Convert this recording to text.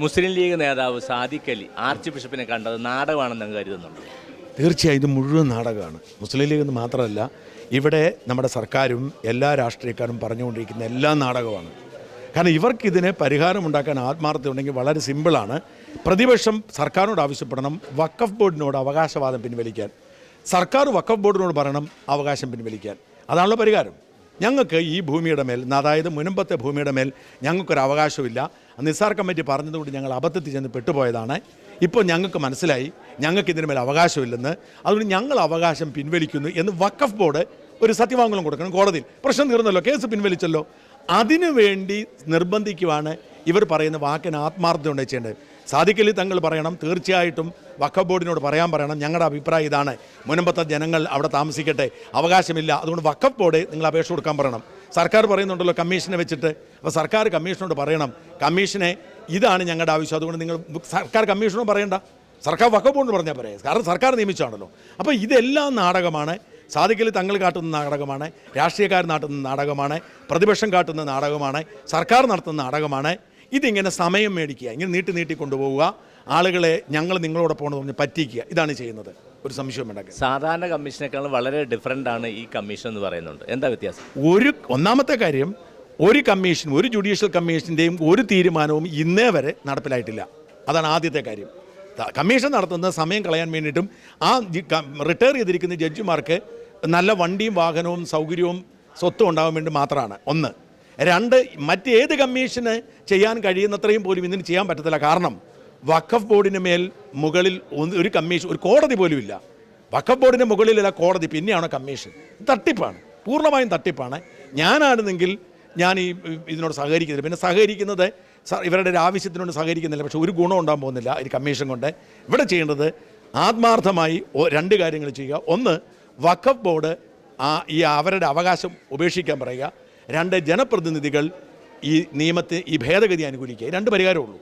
മുസ്ലിം league നേതാവ് Sadiq Ali arch ബിഷപ്പിനെ കണ്ടത് നാടകമാണെന്ന് കരുതുന്നുണ്ട്. തീർച്ചയായും ഇത് മുഴുവൻ നാടകമാണ്. മുസ്ലിം ലീഗ് എന്ന് മാത്രമല്ല, ഇവിടെ നമ്മുടെ സർക്കാരും എല്ലാ രാഷ്ട്രീയക്കാരും പറഞ്ഞുകൊണ്ടിരിക്കുന്ന എല്ലാ നാടകമാണ്. കാരണം ഇവർക്കിതിന് പരിഹാരമുണ്ടാക്കാൻ ആത്മാർത്ഥതയുണ്ടെങ്കിൽ വളരെ സിമ്പിളാണ്. പ്രതിപക്ഷം സർക്കാരിനോട് ആവശ്യപ്പെടണം വഖഫ് ബോർഡിനോട് അവകാശവാദം പിൻവലിക്കാൻ. സർക്കാർ വഖഫ് ബോർഡിനോട് പറയണം അവകാശം പിൻവലിക്കാൻ. അതാണല്ലോ പരിഹാരം. ഞങ്ങൾക്ക് ഈ ഭൂമിയുടെ മേൽ, അതായത് മുൻപത്തെ ഭൂമിയുടെ മേൽ ഞങ്ങൾക്കൊരു അവകാശമില്ല. നിസാർ കമ്മിറ്റി പറഞ്ഞതുകൊണ്ട് ഞങ്ങൾ അബദ്ധത്തിൽ ചെന്ന് പെട്ടുപോയതാണ്. ഇപ്പോൾ ഞങ്ങൾക്ക് മനസ്സിലായി ഞങ്ങൾക്ക് ഇതിന് മേൽ അവകാശമില്ലെന്ന്. അതുകൊണ്ട് ഞങ്ങൾ അവകാശം പിൻവലിക്കുന്നു എന്ന് വഖഫ് ബോർഡ് ഒരു സത്യവാങ്മൂലം കൊടുക്കണം കോടതിയിൽ. പ്രശ്നം തീർന്നല്ലോ, കേസ് പിൻവലിച്ചല്ലോ. അതിനുവേണ്ടി നിർബന്ധിക്കുവാണ് ഇവർ പറയുന്ന വാക്കിന് ആത്മാർത്ഥത ഉണ്ടായിച്ചേണ്ടത്. സാദിഖ് അലി തങ്ങൾ പറയണം, തീർച്ചയായിട്ടും വഖഫ് ബോർഡിനോട് പറയണം ഞങ്ങളുടെ അഭിപ്രായം ഇതാണ്, മുൻപത്തെ ജനങ്ങൾ അവിടെ താമസിക്കട്ടെ, അവകാശമില്ല, അതുകൊണ്ട് വഖഫ് ബോർഡ് നിങ്ങൾ അപേക്ഷ കൊടുക്കാൻ പറയണം. സർക്കാർ പറയുന്നുണ്ടല്ലോ കമ്മീഷനെ വെച്ചിട്ട്. അപ്പോൾ സർക്കാർ കമ്മീഷനോട് പറയണം, കമ്മീഷനെ ഇതാണ് ഞങ്ങളുടെ ആവശ്യം, അതുകൊണ്ട് നിങ്ങൾ സർക്കാർ കമ്മീഷനോട് പറയണ്ട, സർക്കാർ വഖഫ് ബോർഡിന് പറഞ്ഞാൽ പറയാം, കാരണം സർക്കാർ നിയമിച്ചാണല്ലോ. അപ്പോൾ ഇതെല്ലാം നാടകമാണ്. സാദിഖ് അലി തങ്ങൾ കാട്ടുന്ന നാടകമാണ്, രാഷ്ട്രീയക്കാർ നടത്തുന്ന നാടകമാണ്, പ്രതിപക്ഷം കാട്ടുന്ന നാടകമാണ്, സർക്കാർ നടത്തുന്ന നാടകമാണ്. ഇതിങ്ങനെ സമയം മേടിക്കുക, ഇങ്ങനെ നീട്ടി കൊണ്ടുപോവുക, ആളുകളെ ഞങ്ങൾ നിങ്ങളോടൊപ്പം എന്ന് പറഞ്ഞ് പറ്റിക്കുക, ഇതാണ് ചെയ്യുന്നത്. ഒരു സംശയം വേണ്ട. സാധാരണ കമ്മീഷനേക്കാളും വളരെ ഡിഫറൻ്റ് ആണ് ഈ കമ്മീഷൻ എന്ന് പറയുന്നുണ്ട്. എന്താ വ്യത്യാസം? ഒന്നാമത്തെ കാര്യം, ഒരു കമ്മീഷൻ, ഒരു ജുഡീഷ്യൽ കമ്മീഷൻ്റെയും ഒരു തീരുമാനവും ഇന്നേ വരെ നടപ്പിലായിട്ടില്ല. അതാണ് ആദ്യത്തെ കാര്യം. കമ്മീഷൻ നടത്തുന്ന സമയം കളയാൻ വേണ്ടിയിട്ടും ആ റിട്ടയർ ചെയ്തിരിക്കുന്ന ജഡ്ജിമാർക്ക് നല്ല വണ്ടിയും വാഹനവും സൗകര്യവും സ്വത്തും ഉണ്ടാകാൻ വേണ്ടി മാത്രമാണ്. ഒന്ന്. രണ്ട്, മറ്റേത് കമ്മീഷന് ചെയ്യാൻ കഴിയുന്നത്രയും പോലും ഇതിന് ചെയ്യാൻ പറ്റത്തില്ല. കാരണം വഖഫ് ബോർഡിന് മേൽ മുകളിൽ ഒരു കമ്മീഷൻ, ഒരു കോടതി പോലും ഇല്ല. വഖഫ് ബോർഡിന് മുകളിലല്ല കോടതി, പിന്നെയാണ് കമ്മീഷൻ. തട്ടിപ്പാണ്, പൂർണ്ണമായും തട്ടിപ്പാണ്. ഞാനാണെന്നെങ്കിൽ ഞാൻ ഇതിനോട് സഹകരിക്കുന്നില്ല. പിന്നെ സഹകരിക്കുന്നത് ഇവരുടെ ഒരു ആവശ്യത്തിനോട് സഹകരിക്കുന്നില്ല, പക്ഷേ ഒരു ഗുണം ഉണ്ടാകാൻ പോകുന്നില്ല ഈ കമ്മീഷൻ കൊണ്ട്. ഇവിടെ ചെയ്യേണ്ടത് ആത്മാർത്ഥമായി രണ്ട് കാര്യങ്ങൾ ചെയ്യുക. ഒന്ന്, വഖഫ് ബോർഡ് ഈ അവരുടെ അവകാശം ഉപേക്ഷിക്കാൻ പറയുക. രണ്ട്, ജനപ്രതിനിധികൾ ഈ ഭേദഗതി അനുകൂലിക്കുക. രണ്ട് പരിഹാരമേ ഉള്ളൂ.